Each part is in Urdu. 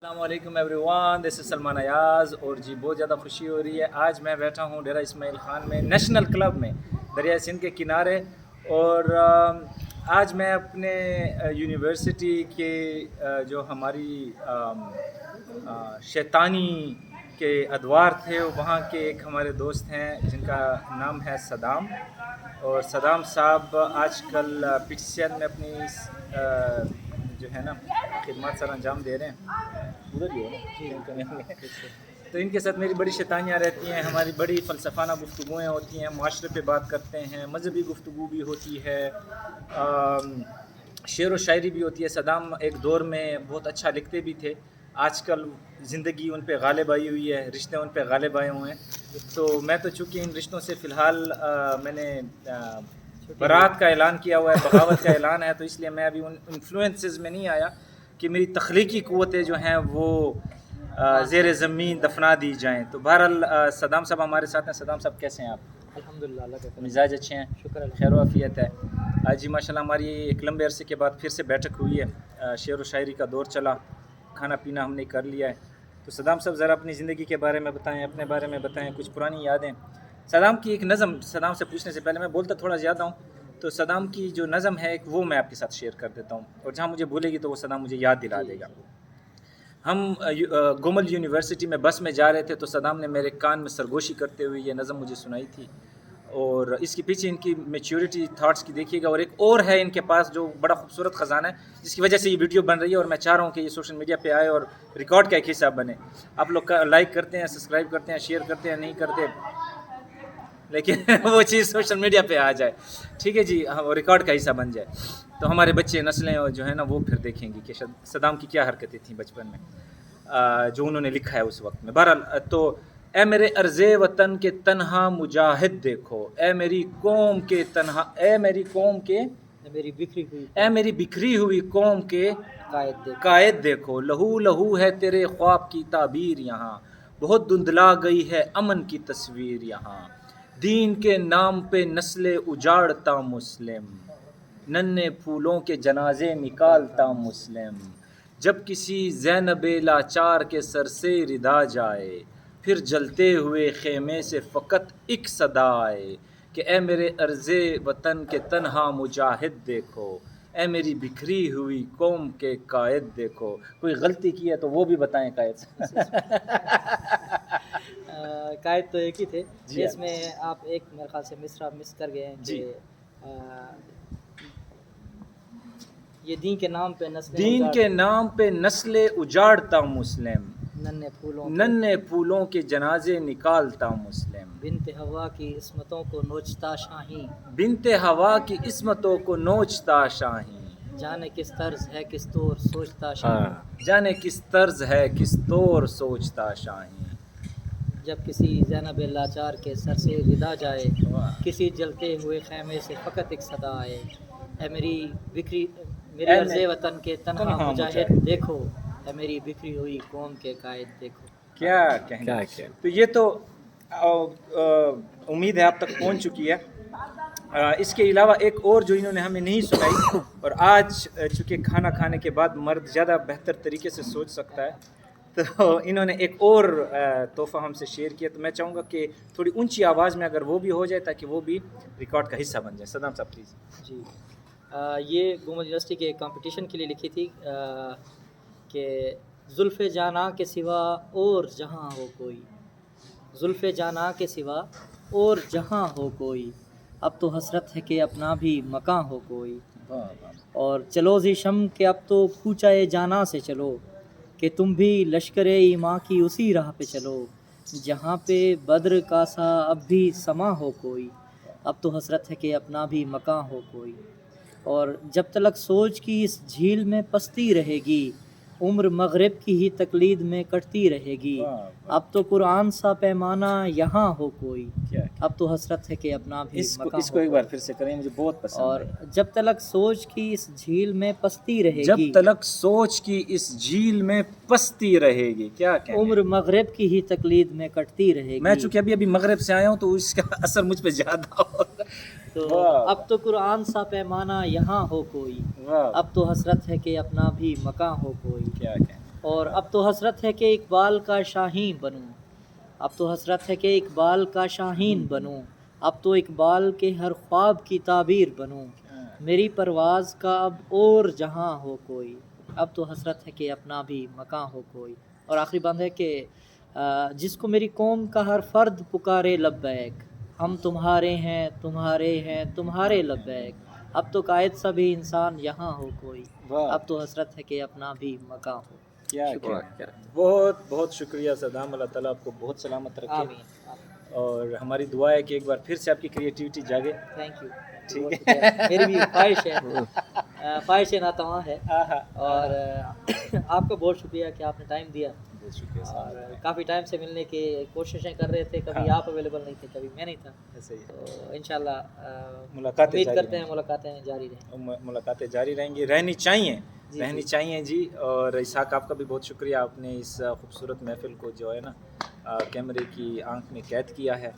السلام علیکم ایوری ون، دس از سلمان ایاز. اور جی بہت زیادہ خوشی ہو رہی ہے. آج میں بیٹھا ہوں ڈیرہ اسماعیل خان میں نیشنل کلب میں دریائے سندھ کے کنارے. اور آج میں اپنے یونیورسٹی کے جو ہماری شیطانی کے ادوار تھے وہاں کے ایک ہمارے دوست ہیں جن کا نام ہے صدام. اور صدام صاحب آج کل پی ٹی سی ایل میں اپنی جو ہے نا خدمات سر انجام دے رہے ہیں. ادھر ہی ہے تو ان کے ساتھ میری بڑی شیطانیاں رہتی ہیں. ہماری بڑی فلسفانہ گفتگویں ہوتی ہیں، معاشرے پہ بات کرتے ہیں، مذہبی گفتگو بھی ہوتی ہے، شعر و شاعری بھی ہوتی ہے. صدام ایک دور میں بہت اچھا لکھتے بھی تھے. آج کل زندگی ان پہ غالب آئی ہوئی ہے، رشتے ان پہ غالب آئے ہوئے ہیں. تو میں تو چونکہ ان رشتوں سے فی الحال میں نے برات کا اعلان کیا ہوا ہے، بغاوت کا اعلان ہے، تو اس لیے میں ابھی ان انفلوئنسز میں نہیں آیا کہ میری تخلیقی قوتیں جو ہیں وہ زیر زمین دفنا دی جائیں. تو بہرحال صدام صاحب ہمارے ساتھ ہیں. صدام صاحب کیسے ہیں آپ؟ الحمدللہ، اللہ کا مزاج اچھے ہیں؟ شکر اللہ. خیر و عافیت ہے. آج جی ماشاء اللہ ہماری ایک لمبے عرصے کے بعد پھر سے بیٹھک ہوئی ہے. شعر و شاعری کا دور چلا، کھانا پینا ہم نے کر لیا ہے. تو صدام صاحب ذرا اپنی زندگی کے بارے میں بتائیں، اپنے بارے میں بتائیں، کچھ پرانی یادیں. صدام کی ایک نظم، صدام سے پوچھنے سے پہلے میں بولتا تھوڑا زیادہ ہوں، تو صدام کی جو نظم ہے ایک وہ میں آپ کے ساتھ شیئر کر دیتا ہوں، اور جہاں مجھے بھولے گی تو وہ صدام مجھے یاد دلا دے گا. ہم گومل یونیورسٹی میں بس میں جا رہے تھے تو صدام نے میرے کان میں سرگوشی کرتے ہوئے یہ نظم مجھے سنائی تھی. اور اس کے پیچھے ان کی میچیورٹی تھاٹس کی دیکھیے گا. اور ایک اور ہے ان کے پاس جو بڑا خوبصورت خزانہ ہے جس کی وجہ سے یہ ویڈیو بن رہی ہے، اور میں چاہ رہا ہوں کہ یہ سوشل میڈیا پہ آئے اور ریکارڈ کا ایک حصہ بنے. آپ لوگ لائک کرتے ہیں، سبسکرائب کرتے ہیں، شیئر کرتے ہیں، نہیں کرتے، لیکن وہ چیز سوشل میڈیا پہ آ جائے، ٹھیک ہے جی، ریکارڈ کا حصہ بن جائے، تو ہمارے بچے نسلیں جو ہیں نا وہ پھر دیکھیں گی کہ صدام کی کیا حرکتیں تھیں بچپن میں جو انہوں نے لکھا ہے اس وقت میں. بہرحال تو اے میرے ارض وطن کے تنہا مجاہد دیکھو، اے میری قوم کے تنہا، اے میری قوم کے، اے میری بکھری ہوئی قوم کے قائد دیکھو. لہو لہو ہے تیرے خواب کی تعبیر یہاں، بہت دھندلا گئی ہے امن کی تصویر یہاں. دین کے نام پہ نسل اجاڑتا مسلم، ننھے پھولوں کے جنازے نکالتا مسلم. جب کسی زینب لاچار کے سر سے ردا جائے، پھر جلتے ہوئے خیمے سے فقط ایک صدا آئے کہ اے میرے ارض وطن کے تنہا مجاہد دیکھو، اے میری بکھری ہوئی قوم کے قائد دیکھو. کوئی غلطی کی ہے تو وہ بھی بتائیں قائد سے. قائد تو ایک ہی تھے جی اس میں آپ ایک میرے خیال سے مصرع مس کر گئے ہیں جی. کہ یہ دین کے نام پہ دین کے نام پہ نسل اجاڑتا مسلم، ننھے پھولوں کے جنازے نکالتا مسلم. بنت ہوا کی عصمتوں کو نوچتا شاہین، بنت ہوا کی عصمتوں کو نوچتا شاہین. جانے کس طرز ہے کس طور سوچتا شاہین، جانے کس طرز ہے کس طور سوچتا شاہین. جب کسی زینب لاچار کے سر سے ردا جائے، کسی جلتے ہوئے خیمے سے فقط ایک صدا آئے، اے میری بکھری، میرے ارض وطن کے تنہا مجاہد دیکھو، اے میری بکھری ہوئی قوم کے قائد دیکھو. کیا کہنا. تو یہ تو امید ہے آپ تک پہنچ چکی ہے. اس کے علاوہ ایک اور جو انہوں نے ہمیں نہیں سنائی، اور آج چونکہ کھانا کھانے کے بعد مرد زیادہ بہتر طریقے سے سوچ سکتا ہے، تو انہوں نے ایک اور تحفہ ہم سے شیئر کیا. تو میں چاہوں گا کہ تھوڑی اونچی آواز میں اگر وہ بھی ہو جائے تاکہ وہ بھی ریکارڈ کا حصہ بن جائے. صدام صاحب پلیز. جی، یہ گومل یونیورسٹی کے کمپٹیشن کے لیے لکھی تھی کہ زلف جانا کے سوا اور جہاں ہو کوئی، زلف جانا کے سوا اور جہاں ہو کوئی، اب تو حسرت ہے کہ اپنا بھی مکاں ہو کوئی. اور چلو زی شم کہ اب تو کوچہ جانا سے چلو، کہ تم بھی لشکر ایماں کی اسی راہ پہ چلو، جہاں پہ بدر کا سا اب بھی سما ہو کوئی، اب تو حسرت ہے کہ اپنا بھی مکاں ہو کوئی. اور جب تلک سوچ کی اس جھیل میں پستی رہے گی، عمر مغرب کی ہی تقلید میں کٹتی رہے گی، اب تو قرآن سا پیمانہ یہاں ہو کوئی، اب تو حسرت ہے کہ اپنا بھی مکاں. اس کو ایک بار پھر سے کریں، مجھے بہت پسند. اور جب تلک سوچ کی اس جھیل میں پستی رہے گی، جب تلک سوچ کی اس جھیل میں پستی رہے گی، کیا کہیں، عمر مغرب کی ہی تقلید میں کٹتی رہے گی. میں چونکہ ابھی مغرب سے آیا ہوں تو اس کا اثر مجھ پہ زیادہ ہوگا. تو اب تو قرآن سا پیمانہ یہاں ہو کوئی، اب تو حسرت ہے کہ اپنا بھی مکاں ہو کوئی. کیا کہیں. اور اب تو حسرت ہے کہ اقبال کا شاہین بنوں، اب تو حسرت ہے کہ اقبال کا شاہین بنوں، اب تو اقبال کے ہر خواب کی تعبیر بنوں، میری پرواز کا اب اور جہاں ہو کوئی، اب تو حسرت ہے کہ اپنا بھی مکاں ہو کوئی۔ اور آخری بند ہے کہ جس کو میری قوم کا ہر فرد پکارے لبیک، ہم تمہارے ہیں تمہارے ہیں تمہارے لبیک، اب تو قائد سبھی انسان یہاں ہو کوئی، واہ، اب تو حسرت ہے کہ اپنا بھی مکاں ہو۔ کیا شکریہ۔ کیا بہت بہت شکریہ صدام، اللہ تعالیٰ آپ کو بہت سلامت رکھے، آمین۔ اور ہماری دعا ہے کہ ایک بار پھر سے آپ کی کریٹیوٹی جاگے۔ تھینک یو، ٹھیک ہے، میری بھی خواہش ہے، خواہش ناتواں ہے، آہا، اور آپ کا بہت شکریہ کہ آپ نے ٹائم دیا، بہت شکریہ اور صاحب، کافی ٹائم سے ملنے کی کوششیں کر رہے تھے، کبھی آپ اویلیبل نہیں تھے کبھی میں نہیں تھا، ایسے ہی تو انشاءاللہ ملاقاتیں امید جاری کرتے ہیں رہیں ملاقاتیں جاری رہیں۔ ملاقاتیں جاری رہیں گی، رہنی چاہیے، جی رہنی جی، چاہیے جی۔ اور اسحاق آپ کا بھی بہت شکریہ، آپ نے اس خوبصورت محفل کو جو ہے نا کیمرے کی آنکھ میں قید کیا ہے۔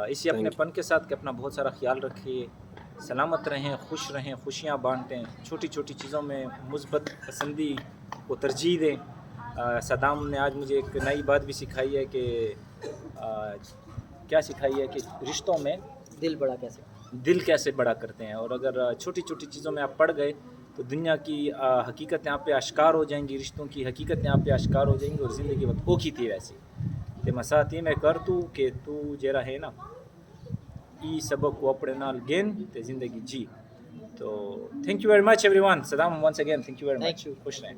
اسی اپنے پن کے ساتھ کہ اپنا بہت سارا خیال رکھیے، سلامت رہیں، خوش رہیں، خوشیاں بانٹیں، چھوٹی چھوٹی چیزوں میں مثبت پسندی کو ترجیح دیں۔ صدام نے آج مجھے ایک نئی بات بھی سکھائی ہے کہ کیا سکھائی ہے کہ رشتوں میں دل بڑا کیسے، دل کیسے بڑا کرتے ہیں، اور اگر چھوٹی چھوٹی چیزوں میں آپ پڑ گئے تو دنیا کی حقیقتیں آپ پہ اشکار ہو جائیں گی، رشتوں کی حقیقتیں آپ پہ اشکار ہو جائیں گی، اور زندگی بہت اوکھی تھی ویسی تے مساتی میں کر تو کہ تو جیرا ہے نا ای سبق کو اپنے نال گین تے زندگی جی۔ تو thank you very much everyone, Saddam once again thank you very much, thank you, خوش رہیں۔